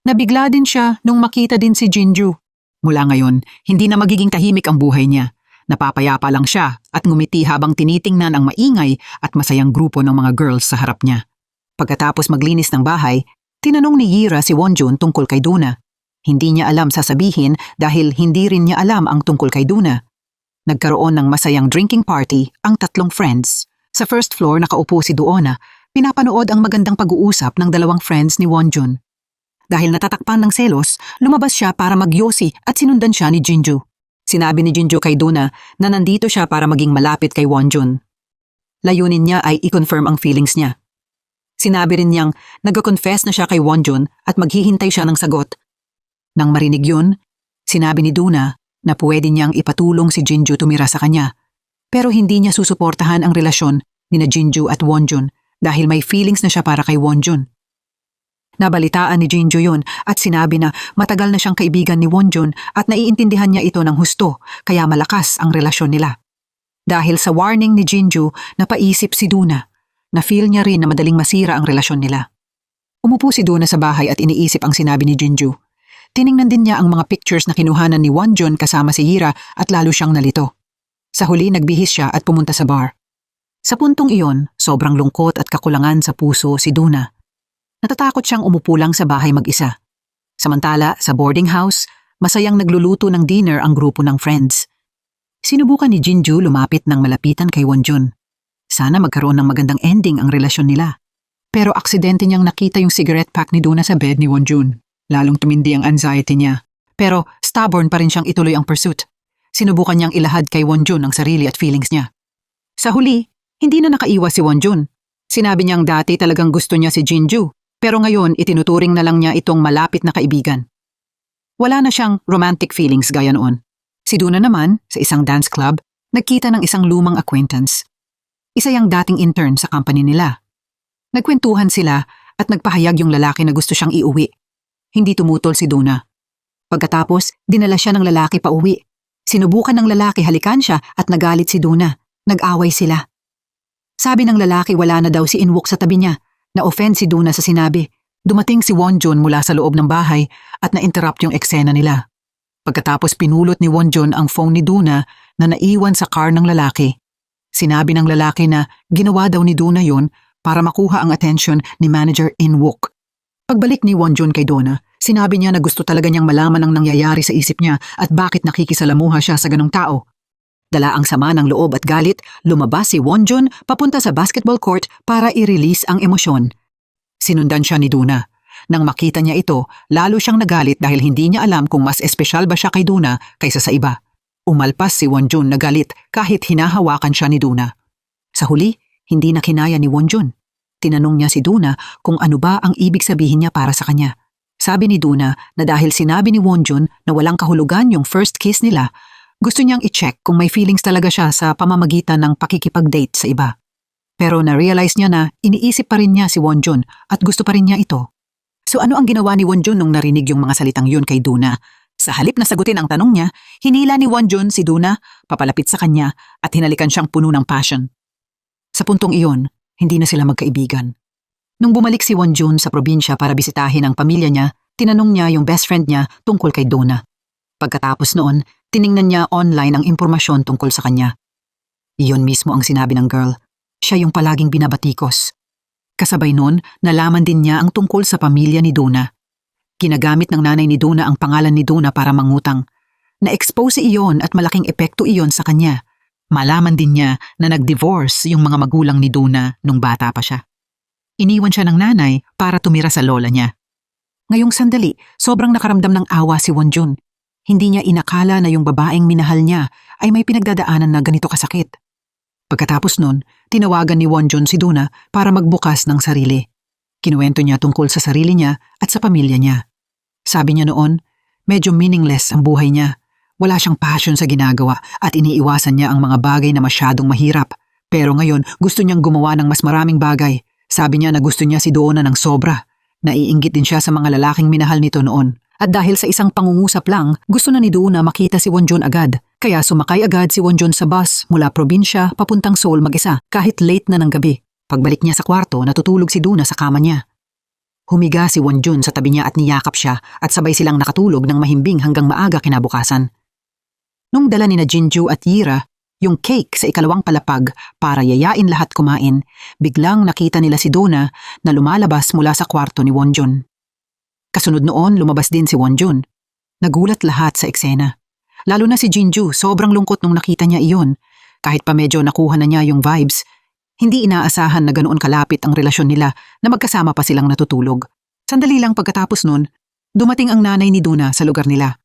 Nabigla din siya nung makita din si Jinju. Mula ngayon, hindi na magiging tahimik ang buhay niya. Napapayapa lang siya at ngumiti habang tinitingnan ang maingay at masayang grupo ng mga girls sa harap niya. Pagkatapos maglinis ng bahay, tinanong ni Yira si Wonjun tungkol kay Duna. Hindi niya alam sasabihin dahil hindi rin niya alam ang tungkol kay Duna. Nagkaroon ng masayang drinking party ang 3 friends. Sa first floor nakaupo si Duona, pinapanood ang magandang pag-uusap ng 2 friends ni Wonjun. Dahil natatakpan ng selos, lumabas siya para magyosi at sinundan siya ni Jinju. Sinabi ni Jinju kay Duna na nandito siya para maging malapit kay Wonjun. Layunin niya ay i-confirm ang feelings niya. Sinabi rin niyang nag-confess na siya kay Wonjun at maghihintay siya ng sagot. Nang marinig yun, sinabi ni Duna na pwede niyang ipatulong si Jinju tumira sa kanya. Pero hindi niya susuportahan ang relasyon ni Jinju at Wonjun dahil may feelings na siya para kay Wonjun. Nabalitaan ni Jinju yun at sinabi na matagal na siyang kaibigan ni Wonjun at naiintindihan niya ito ng husto kaya malakas ang relasyon nila. Dahil sa warning ni Jinju, napaisip si Duna na feel niya rin na madaling masira ang relasyon nila. Umupo si Duna sa bahay at iniisip ang sinabi ni Jinju. Tiningnan din niya ang mga pictures na kinuhanan ni Wonjun kasama si Yira at lalo siyang nalito. Sa huli nagbihis siya at pumunta sa bar. Sa puntong iyon, sobrang lungkot at kakulangan sa puso si Duna. Natatakot siyang umupo lang sa bahay mag-isa. Samantala, sa boarding house, masayang nagluluto ng dinner ang grupo ng friends. Sinubukan ni Jinju lumapit ng malapitan kay Wonjun. Sana magkaroon ng magandang ending ang relasyon nila. Pero aksidente niyang nakita yung cigarette pack ni Duna sa bed ni Wonjun. Lalong tumindi ang anxiety niya. Pero stubborn pa rin siyang ituloy ang pursuit. Sinubukan niyang ilahad kay Wonjun ang sarili at feelings niya. Sa huli, hindi na nakaiwas si Wonjun. Sinabi niyang dati talagang gusto niya si Jinju, pero ngayon itinuturing na lang niya itong malapit na kaibigan. Wala na siyang romantic feelings gaya noon. Si Duna naman, sa isang dance club, nagkita ng isang lumang acquaintance. Isa yang dating intern sa company nila. Nagkwentuhan sila at nagpahayag yung lalaki na gusto siyang iuwi. Hindi tumutol si Duna. Pagkatapos, dinala siya ng lalaki pa uwi. Sinubukan ng lalaki halikan siya at nagalit si Duna. Nag-away sila. Sabi ng lalaki wala na daw si Inwook sa tabi niya. Na-offend si Duna sa sinabi. Dumating si Wonjun mula sa loob ng bahay at na-interrupt yung eksena nila. Pagkatapos pinulot ni Wonjun ang phone ni Duna na naiwan sa car ng lalaki. Sinabi ng lalaki na ginawa daw ni Duna yun para makuha ang atensyon ni Manager Inwook. Pagbalik ni Wonjun kay Duna, sinabi niya na gusto talaga niyang malaman ang nangyayari sa isip niya at bakit nakikisalamuha siya sa ganong tao. Dala ang sama ng loob at galit, lumabas si Wonjun papunta sa basketball court para i-release ang emosyon. Sinundan siya ni Duna. Nang makita niya ito, lalo siyang nagalit dahil hindi niya alam kung mas espesyal ba siya kay Duna kaysa sa iba. Umalpas si Wonjun na galit kahit hinahawakan siya ni Duna. Sa huli, hindi na kinaya ni Wonjun. Tinanong niya si Duna kung ano ba ang ibig sabihin niya para sa kanya. Sabi ni Duna na dahil sinabi ni Wonjun na walang kahulugan yung first kiss nila, Gusto niyang i-check kung may feelings talaga siya sa pamamagitan ng pakikipag-date sa iba. Pero na-realize niya na iniisip pa rin niya si Wonjun at gusto pa rin niya ito. So ano ang ginawa ni Wonjun nung narinig yung mga salitang yun kay Duna? Sa halip na sagutin ang tanong niya, hinila ni Wonjun si Duna, papalapit sa kanya at hinalikan siyang puno ng passion. Sa puntong iyon, hindi na sila magkaibigan. Nung bumalik si Wonjun sa probinsya para bisitahin ang pamilya niya, tinanong niya yung best friend niya tungkol kay Duna. Pagkatapos noon, tiningnan niya online ang impormasyon tungkol sa kanya. Iyon mismo ang sinabi ng girl. Siya yung palaging binabatikos. Kasabay noon, nalaman din niya ang tungkol sa pamilya ni Duna. Ginagamit ng nanay ni Duna ang pangalan ni Duna para mangutang. Na-expose iyon at malaking epekto iyon sa kanya. Malaman din niya na nag-divorce yung mga magulang ni Duna nung bata pa siya. Iniwan siya ng nanay para tumira sa lola niya. Ngayong sandali, sobrang nakaramdam ng awa si Wonjun. Hindi niya inakala na yung babaeng minahal niya ay may pinagdadaanan na ganito kasakit. Pagkatapos nun, tinawagan ni Wonjun si Duna para magbukas ng sarili. Kinuwento niya tungkol sa sarili niya at sa pamilya niya. Sabi niya noon, medyo meaningless ang buhay niya. Wala siyang passion sa ginagawa at iniiwasan niya ang mga bagay na masyadong mahirap. Pero ngayon, gusto niyang gumawa ng mas maraming bagay. Sabi niya na gusto niya si Duna ng sobra. Naiinggit din siya sa mga lalaking minahal nito noon. At dahil sa isang pangungusap lang, gusto na ni Duna makita si Wonjun agad. Kaya sumakay agad si Wonjun sa bus mula probinsya papuntang Seoul mag-isa kahit late na ng gabi. Pagbalik niya sa kwarto, natutulog si Duna sa kama niya. Humiga si Wonjun sa tabi niya at niyakap siya at sabay silang nakatulog ng mahimbing hanggang maaga kinabukasan. Nung dala ni na Jinju at Yira yung cake sa ikalawang palapag para yayain lahat kumain, biglang nakita nila si Duna na lumalabas mula sa kwarto ni Wonjun. Kasunod noon, lumabas din si Wonjun. Nagulat lahat sa eksena. Lalo na si Jinju, sobrang lungkot nung nakita niya iyon. Kahit pa medyo nakuha na niya yung vibes, hindi inaasahan na ganoon kalapit ang relasyon nila na magkasama pa silang natutulog. Sandali lang pagkatapos nun, dumating ang nanay ni Duna sa lugar nila.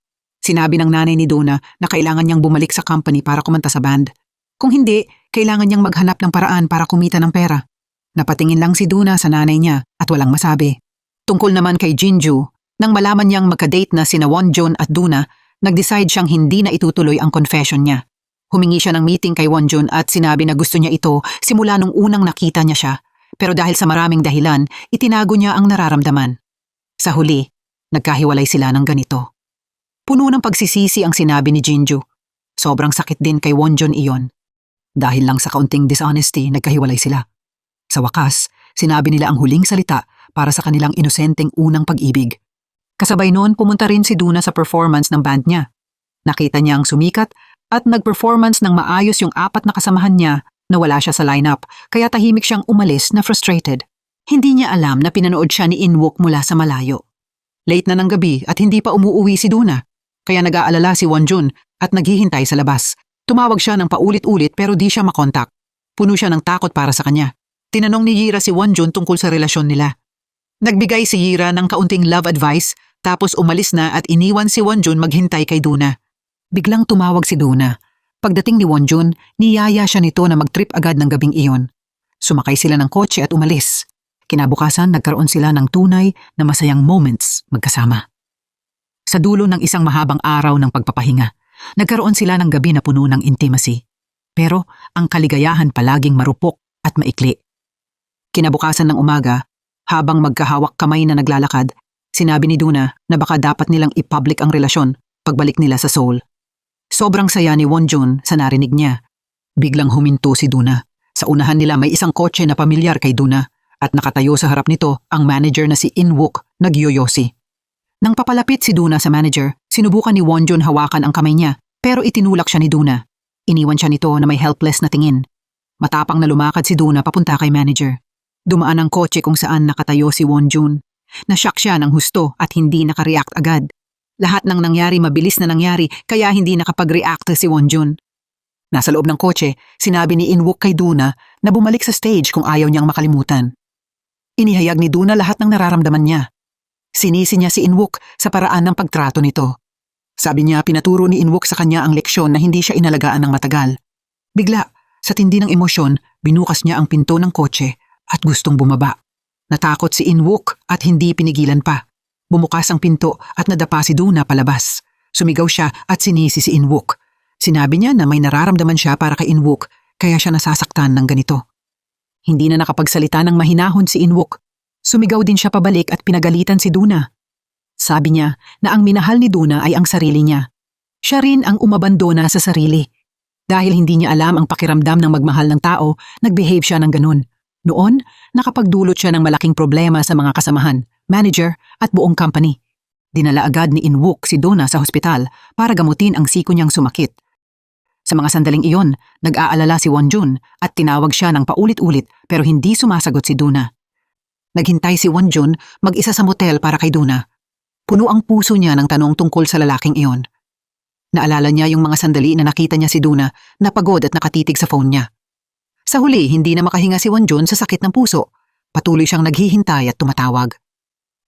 Sinabi ng nanay ni Duna na kailangan niyang bumalik sa company para kumanta sa band. Kung hindi, kailangan niyang maghanap ng paraan para kumita ng pera. Napatingin lang si Duna sa nanay niya at walang masabi. Tungkol naman kay Jinju, nang malaman niyang magka-date na sina Wonjun at Duna, nag-decide siyang hindi na itutuloy ang confession niya. Humingi siya ng meeting kay Wonjun at sinabi na gusto niya ito simula nung unang nakita niya siya. Pero dahil sa maraming dahilan, itinago niya ang nararamdaman. Sa huli, nagkahiwalay sila ng ganito. Puno ng pagsisisi ang sinabi ni Jinju. Sobrang sakit din kay Wonjun iyon. Dahil lang sa kaunting dishonesty, nagkahiwalay sila. Sa wakas, sinabi nila ang huling salita para sa kanilang inosenteng unang pag-ibig. Kasabay noon, pumunta rin si Duna sa performance ng band niya. Nakita niya ang sumikat at nag-performance ng maayos yung 4 na kasamahan niya na wala siya sa lineup, kaya tahimik siyang umalis na frustrated. Hindi niya alam na pinanood siya ni Inwook mula sa malayo. Late na ng gabi at hindi pa umuuwi si Duna, kaya nag-aalala si Wonjun at naghihintay sa labas. Tumawag siya ng paulit-ulit pero di siya makontak. Puno siya ng takot para sa kanya. Tinanong ni Yira si Wonjun tungkol sa relasyon nila. Nagbigay si Yira ng kaunting love advice tapos umalis na at iniwan si Wonjun maghintay kay Duna. Biglang tumawag si Duna. Pagdating ni Wonjun, niyaya siya nito na mag-trip agad ng gabing iyon. Sumakay sila ng kotse at umalis. Kinabukasan, nagkaroon sila ng tunay na masayang moments magkasama. Sa dulo ng isang mahabang araw ng pagpapahinga, nagkaroon sila ng gabi na puno ng intimacy. Pero ang kaligayahan palaging marupok at maikli. Kinabukasan ng umaga, habang magkahawak kamay na naglalakad, sinabi ni Duna na baka dapat nilang i-public ang relasyon pagbalik nila sa Seoul. Sobrang saya ni Wonjun sa narinig niya. Biglang huminto si Duna. Sa unahan nila may isang kotse na pamilyar kay Duna at nakatayo sa harap nito ang manager na si Inwook nagyoyosi. Nang papalapit si Duna sa manager, sinubukan ni Wonjun hawakan ang kamay niya pero itinulak siya ni Duna. Iniwan siya nito na may helpless na tingin. Matapang na lumakad si Duna papunta kay manager. Dumaan ang kotse kung saan nakatayo si Wonjun. Nashock siya ng husto at hindi nakareact agad. Lahat ng nangyari mabilis na nangyari kaya hindi nakapag-react si Wonjun. Nasa loob ng kotse, sinabi ni Inwook kay Duna na bumalik sa stage kung ayaw niyang makalimutan. Inihayag ni Duna lahat ng nararamdaman niya. Sinisi niya si Inwook sa paraan ng pagtrato nito. Sabi niya pinaturo ni Inwook sa kanya ang leksyon na hindi siya inalagaan ng matagal. Bigla, sa tindi ng emosyon, binukas niya ang pinto ng kotse at gustong bumaba. Natakot si Inwook at hindi pinigilan pa. Bumukas ang pinto at nadapa si Duna palabas. Sumigaw siya at sinisi si Inwook. Sinabi niya na may nararamdaman siya para kay Inwook, kaya siya nasasaktan ng ganito. Hindi na nakapagsalita ng mahinahon si Inwook. Sumigaw din siya pabalik at pinagalitan si Duna. Sabi niya na ang minahal ni Duna ay ang sarili niya. Siya rin ang umabandona sa sarili. Dahil hindi niya alam ang pakiramdam ng magmahal ng tao, nagbehave siya ng ganun. Noon, nakapagdulot siya ng malaking problema sa mga kasamahan, manager at buong company. Dinala agad ni Inwook si Duna sa hospital para gamutin ang siko niyang sumakit. Sa mga sandaling iyon, nag-aalala si Wonjun at tinawag siya ng paulit-ulit pero hindi sumasagot si Duna. Naghintay si Wonjun mag-isa sa motel para kay Duna. Puno ang puso niya ng tanong tungkol sa lalaking iyon. Naalala niya yung mga sandali na nakita niya si Duna na pagod at nakatitig sa phone niya. Sa huli, hindi na makahinga si Wonjun sa sakit ng puso. Patuloy siyang naghihintay at tumatawag.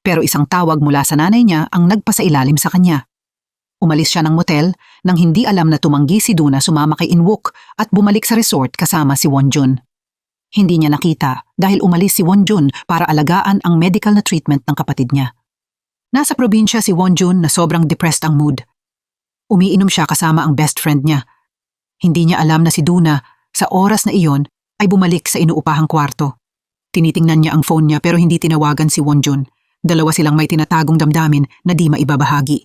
Pero isang tawag mula sa nanay niya ang nagpasailalim sa kanya. Umalis siya ng motel nang hindi alam na tumanggi si Duna sumama kay Inwook at bumalik sa resort kasama si Wonjun. Hindi niya nakita dahil umalis si Wonjun para alagaan ang medical na treatment ng kapatid niya. Nasa probinsya si Wonjun na sobrang depressed ang mood. Umiinom siya kasama ang best friend niya. Hindi niya alam na si Duna sa oras na iyon ay bumalik sa inuupahang kwarto. Tinitingnan niya ang phone niya pero hindi tinawagan si Wonjun. Dalawa silang may tinatagong damdamin na di maibabahagi.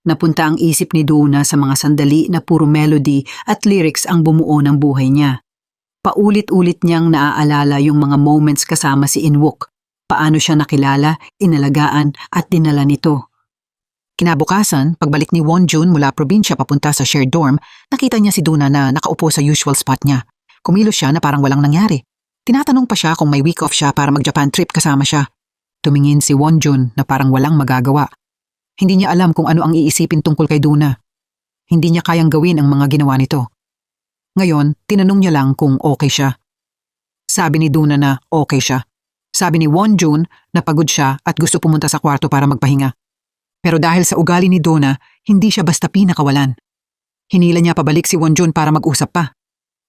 Napunta ang isip ni Duna sa mga sandali na puro melody at lyrics ang bumuo ng buhay niya. Paulit-ulit niyang naaalala yung mga moments kasama si Inwook. Paano siya nakilala, inalagaan at dinala nito. Kinabukasan, pagbalik ni Wonjun mula probinsya papunta sa shared dorm, nakita niya si Duna na nakaupo sa usual spot niya. Kumilos siya na parang walang nangyari. Tinatanong pa siya kung may week off siya para mag-Japan trip kasama siya. Tumingin si Wonjun na parang walang magagawa. Hindi niya alam kung ano ang iisipin tungkol kay Duna. Hindi niya kayang gawin ang mga ginawa nito. Ngayon, tinanong niya lang kung okay siya. Sabi ni Duna na okay siya. Sabi ni Wonjun na pagod siya at gusto pumunta sa kwarto para magpahinga. Pero dahil sa ugali ni Duna, hindi siya basta pinakawalan. Hinila niya pabalik si Wonjun para mag-usap pa.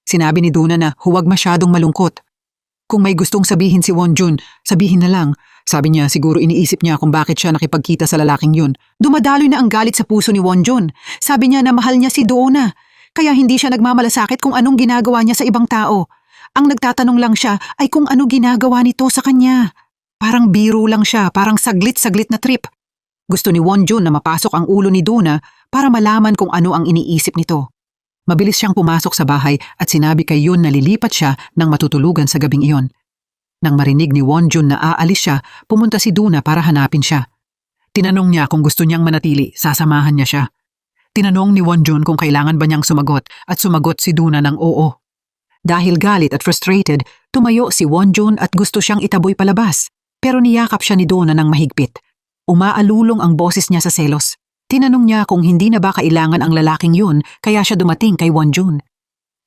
Sinabi ni Duna na huwag masyadong malungkot. Kung may gustong sabihin si Wonjun, sabihin na lang. Sabi niya siguro iniisip niya kung bakit siya nakipagkita sa lalaking yun. Dumadaloy na ang galit sa puso ni Wonjun. Sabi niya na mahal niya si Duna. Kaya hindi siya nagmamalasakit kung anong ginagawa niya sa ibang tao. Ang nagtatanong lang siya ay kung ano ginagawa nito sa kanya. Parang biro lang siya, parang saglit-saglit na trip. Gusto ni Wonjun na mapasok ang ulo ni Duna para malaman kung ano ang iniisip nito. Mabilis siyang pumasok sa bahay at sinabi kay Yun na lilipat siya nang matutulugan sa gabing iyon. Nang marinig ni Wonjun na aalis siya, pumunta si Duna para hanapin siya. Tinanong niya kung gusto niyang manatili, sasamahan niya siya. Tinanong ni Wonjun kung kailangan ba niyang sumagot at sumagot si Duna ng oo. Dahil galit at frustrated, tumayo si Wonjun at gusto siyang itaboy palabas. Pero niyakap siya ni Duna ng mahigpit. Umaalulong ang boses niya sa selos. Tinanong niya kung hindi na ba kailangan ang lalaking yun kaya siya dumating kay Wonjun.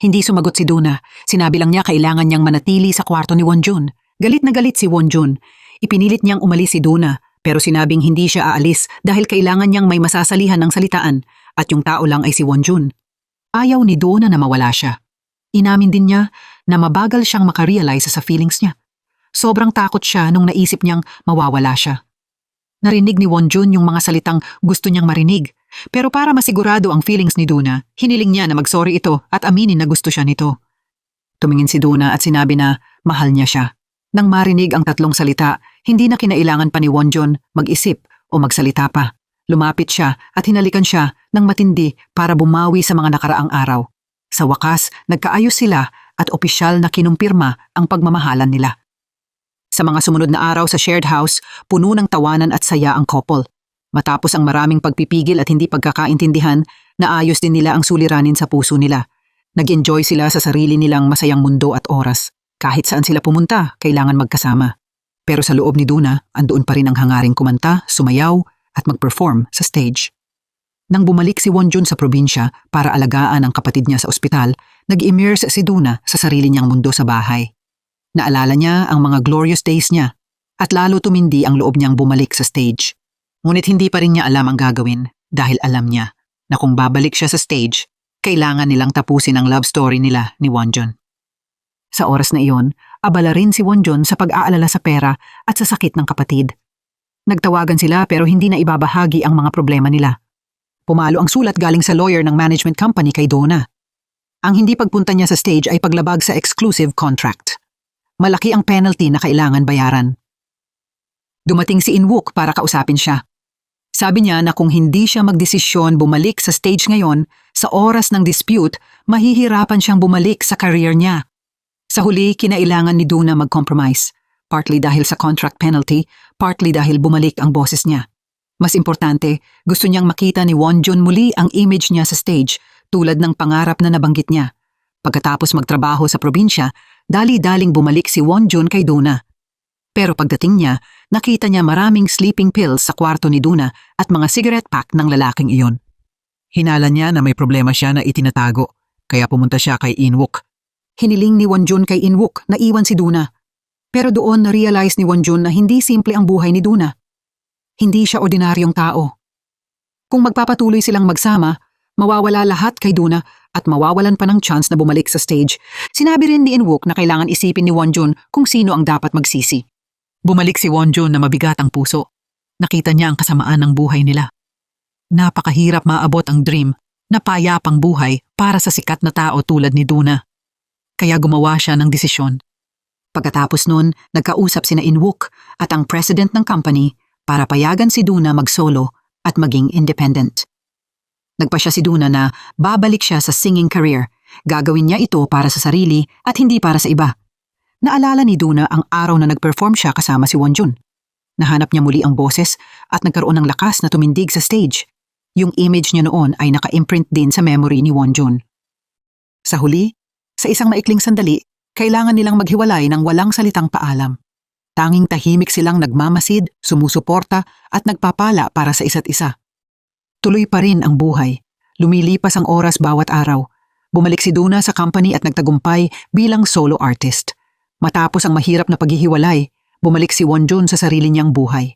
Hindi sumagot si Duna. Sinabi lang niya kailangan niyang manatili sa kwarto ni Wonjun. Galit na galit si Wonjun. Ipinilit niyang umalis si Duna pero sinabing hindi siya aalis dahil kailangan niyang may masasalihan ng salitaan at yung tao lang ay si Wonjun. Ayaw ni Duna na mawala siya. Inamin din niya na mabagal siyang makarealize sa feelings niya. Sobrang takot siya nung naisip niyang mawawala siya. Narinig ni Wonjun yung mga salitang gusto niyang marinig. Pero para masigurado ang feelings ni Duna, hiniling niya na mag-sorry ito at aminin na gusto siya nito. Tumingin si Duna at sinabi na mahal niya siya. Nang marinig ang tatlong salita, hindi na kinailangan pa ni Wonjun mag-isip o magsalita pa. Lumapit siya at hinalikan siya ng matindi para bumawi sa mga nakaraang araw. Sa wakas, nagkaayos sila at opisyal na kinumpirma ang pagmamahalan nila. Sa mga sumunod na araw sa shared house, puno ng tawanan at saya ang couple. Matapos ang maraming pagpipigil at hindi pagkakaintindihan, naayos din nila ang suliranin sa puso nila. Nag-enjoy sila sa sarili nilang masayang mundo at oras. Kahit saan sila pumunta, kailangan magkasama. Pero sa loob ni Duna, andoon pa rin ang hangaring kumanta, sumayaw at mag-perform sa stage. Nang bumalik si Wonjun sa probinsya para alagaan ang kapatid niya sa ospital, nag-immerse si Duna sa sarili niyang mundo sa bahay. Naalala niya ang mga glorious days niya at lalo tumindi ang loob niyang bumalik sa stage. Ngunit hindi pa rin niya alam ang gagawin dahil alam niya na kung babalik siya sa stage, kailangan nilang tapusin ang love story nila ni Wonjun. Sa oras na iyon, abala rin si Wonjun sa pag-aalala sa pera at sa sakit ng kapatid. Nagtawagan sila pero hindi na ibabahagi ang mga problema nila. Pumalo ang sulat galing sa lawyer ng management company kay Donna. Ang hindi pagpunta niya sa stage ay paglabag sa exclusive contract. Malaki ang penalty na kailangan bayaran. Dumating si In-wook para kausapin siya. Sabi niya na kung hindi siya magdesisyon bumalik sa stage ngayon, sa oras ng dispute, mahihirapan siyang bumalik sa career niya. Sa huli, kinailangan ni Donna mag-compromise. Partly dahil sa contract penalty, partly dahil bumalik ang boses niya. Mas importante, gusto niyang makita ni Wonjun muli ang image niya sa stage, tulad ng pangarap na nabanggit niya. Pagkatapos magtrabaho sa probinsya, dali-daling bumalik si Wonjun kay Donna. Pero pagdating niya, nakita niya maraming sleeping pills sa kwarto ni Donna at mga cigarette pack ng lalaking iyon. Hinala niya na may problema siya na itinatago, kaya pumunta siya kay In-wook. Hiniling ni Wonjun kay In-wook na iwan si Donna. Pero doon na-realize ni Wonjun na hindi simple ang buhay ni Donna. Hindi siya ordinaryong tao. Kung magpapatuloy silang magsama, mawawala lahat kay Donna at mawawalan pa ng chance na bumalik sa stage. Sinabi rin ni In-wook na kailangan isipin ni Wonjun kung sino ang dapat magsisi. Bumalik si Wonjun na mabigat ang puso. Nakita niya ang kasamaan ng buhay nila. Napakahirap maabot ang dream na payapang buhay para sa sikat na tao tulad ni Donna. Kaya gumawa siya ng desisyon. Pagkatapos nun, nagkausap sina In-wook at ang president ng company para payagan si Donna mag-solo at maging independent. Nagpa siya si Donna na babalik siya sa singing career. Gagawin niya ito para sa sarili at hindi para sa iba. Naalala ni Donna ang araw na nag-perform siya kasama si Wonjun. Nahanap niya muli ang boses at nagkaroon ng lakas na tumindig sa stage. Yung image niya noon ay naka-imprint din sa memory ni Wonjun. Sa huli, sa isang maikling sandali, kailangan nilang maghiwalay ng walang salitang paalam. Tanging tahimik silang nagmamasid, sumusuporta at nagpapala para sa isa't isa. Tuloy pa rin ang buhay. Lumilipas ang oras bawat araw. Bumalik si Donna sa company at nagtagumpay bilang solo artist. Matapos ang mahirap na paghihiwalay, bumalik si Wonjun sa sarili niyang buhay.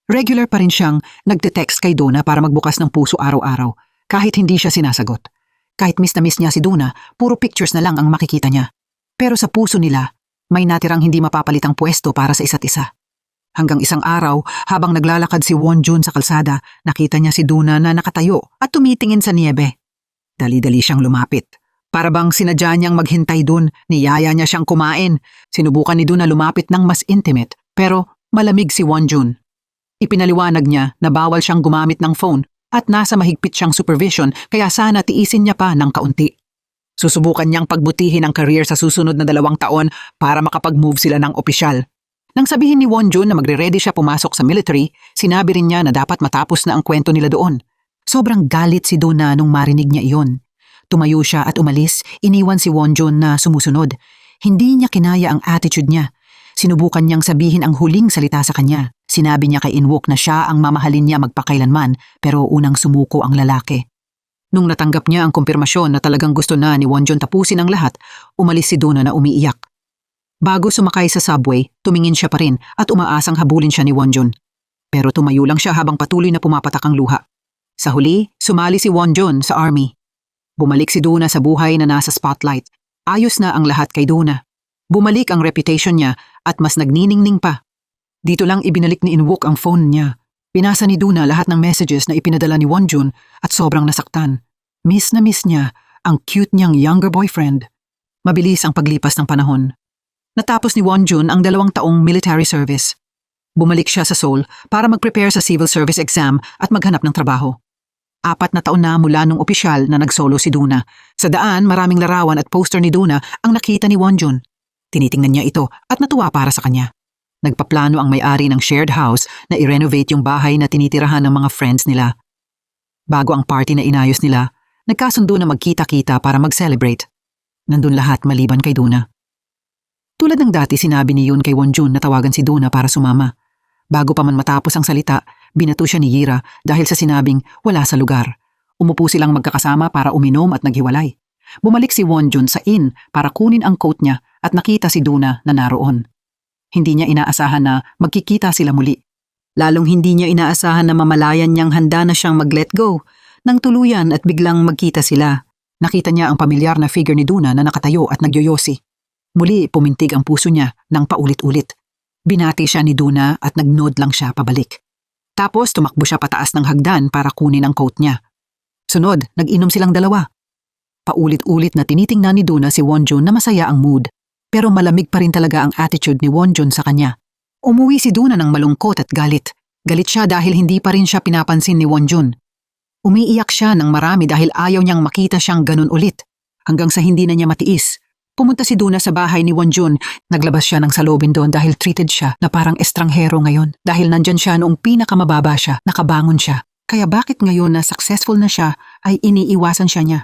Regular pa rin siyang nagte-text kay Donna para magbukas ng puso araw-araw, kahit hindi siya sinasagot. Kahit miss na miss niya si Donna, puro pictures na lang ang makikita niya. Pero sa puso nila, may natirang hindi mapapalitang pwesto para sa isa't isa. Hanggang isang araw, habang naglalakad si Wonjun sa kalsada, nakita niya si Donna na nakatayo at tumitingin sa niebe. Dali-dali siyang lumapit. Para bang sinadya niyang maghintay dun, niyaya niya siyang kumain. Sinubukan ni Donna lumapit ng mas intimate, pero malamig si Wonjun. Ipinaliwanag niya na bawal siyang gumamit ng phone at nasa mahigpit siyang supervision kaya sana tiisin niya pa ng kaunti. Susubukan niyang pagbutihin ang career sa susunod na 2 taon para makapag-move sila ng opisyal. Nang sabihin ni Wonjun na magre-ready siya pumasok sa military, sinabi rin niya na dapat matapos na ang kwento nila doon. Sobrang galit si Donna nung marinig niya iyon. Tumayo siya at umalis, iniwan si Wonjun na sumusunod. Hindi niya kinaya ang attitude niya. Sinubukan niyang sabihin ang huling salita sa kanya. Sinabi niya kay In-wook na siya ang mamahalin niya magpakailanman, pero unang sumuko ang lalaki. Nung natanggap niya ang kumpirmasyon na talagang gusto na ni Wonjun tapusin ang lahat, umalis si Donna na umiiyak. Bago sumakay sa subway, tumingin siya pa rin at umaasang habulin siya ni Wonjun. Pero tumayo lang siya habang patuloy na pumapatak ang luha. Sa huli, sumali si Wonjun sa army. Bumalik si Donna sa buhay na nasa spotlight. Ayos na ang lahat kay Donna. Bumalik ang reputation niya at mas nagniningning pa. Dito lang ibinalik ni In-wook ang phone niya. Pinasa ni Donna lahat ng messages na ipinadala ni Wonjun at sobrang nasaktan. Miss na miss niya ang cute niyang younger boyfriend. Mabilis ang paglipas ng panahon. Natapos ni Wonjun ang 2 taong military service. Bumalik siya sa Seoul para mag-prepare sa civil service exam at maghanap ng trabaho. 4 na taon na mula nung opisyal na nagsolo si Donna. Sa daan, maraming larawan at poster ni Donna ang nakita ni Wonjun. Tinitingnan niya ito at natuwa para sa kanya. Nagpaplano ang may-ari ng shared house na i-renovate yung bahay na tinitirahan ng mga friends nila. Bago ang party na inayos nila, nagkasundo na magkita-kita para mag-celebrate. Nandun lahat maliban kay Donna. Tulad ng dati sinabi ni Yoon kay Wonjun na tawagan si Donna para sumama. Bago pa man matapos ang salita, binato siya ni Yira dahil sa sinabing wala sa lugar. Umupo silang magkakasama para uminom at naghiwalay. Bumalik si Wonjun sa inn para kunin ang coat niya at nakita si Donna na naroon. Hindi niya inaasahan na magkikita sila muli. Lalong hindi niya inaasahan na mamalayan niyang handa na siyang mag-let go. Nang tuluyan at biglang magkita sila, nakita niya ang pamilyar na figure ni Donna na nakatayo at nagyoyosi. Muli pumintig ang puso niya nang paulit-ulit. Binati siya ni Donna at nag-nod lang siya pabalik. Tapos tumakbo siya pataas ng hagdan para kunin ang coat niya. Sunod, nag-inom silang dalawa. Paulit-ulit na tinitingnan ni Duna si Wonjun na masaya ang mood. Pero malamig pa rin talaga ang attitude ni Wonjun sa kanya. Umuwi si Duna ng malungkot at galit. Galit siya dahil hindi pa rin siya pinapansin ni Wonjun. Umiiyak siya ng marami dahil ayaw niyang makita siyang ganun ulit. Hanggang sa hindi na niya matiis. Pumunta si Duna sa bahay ni Wonjun. Naglabas siya ng salobin doon dahil treated siya na parang estranghero ngayon. Dahil nandyan siya noong pinakamababa siya, nakabangon siya. Kaya bakit ngayon na successful na siya ay iniiwasan siya niya?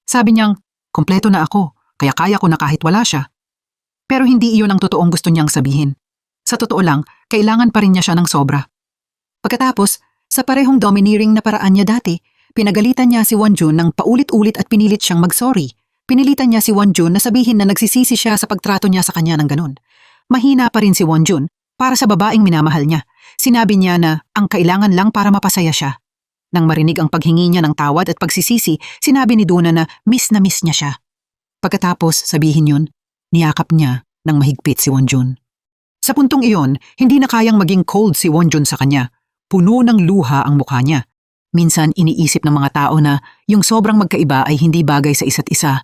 Sabi niyang, kompleto na ako, kaya kaya ko na kahit wala siya. Pero hindi iyon ang totoong gusto niyang sabihin. Sa totoo lang, kailangan pa rin niya siya ng sobra. Pagkatapos, sa parehong domineering na paraan niya dati, pinagalitan niya si Wonjun ng paulit-ulit at pinilit siyang mag-sorry. Pinilitan niya si Wonjun na sabihin na nagsisisi siya sa pagtrato niya sa kanya ng ganun. Mahina pa rin si Wonjun para sa babaeng minamahal niya. Sinabi niya na ang kailangan lang para mapasaya siya. Nang marinig ang paghingi niya ng tawad at pagsisisi, sinabi ni Duna na miss niya siya. Pagkatapos sabihin yun, niyakap niya ng mahigpit si Wonjun. Sa puntong iyon, hindi na kayang maging cold si Wonjun sa kanya. Puno ng luha ang mukha niya. Minsan iniisip ng mga tao na yung sobrang magkaiba ay hindi bagay sa isa't isa.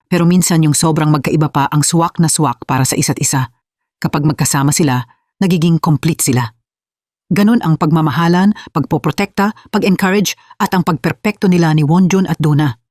Pero minsan yung sobrang magkaiba pa ang swak na swak para sa isa't isa. Kapag magkasama sila, nagiging complete sila. Ganon ang pagmamahalan, pagpoprotekta, pag-encourage at ang pagperpekto nila ni Wonjun at Duna.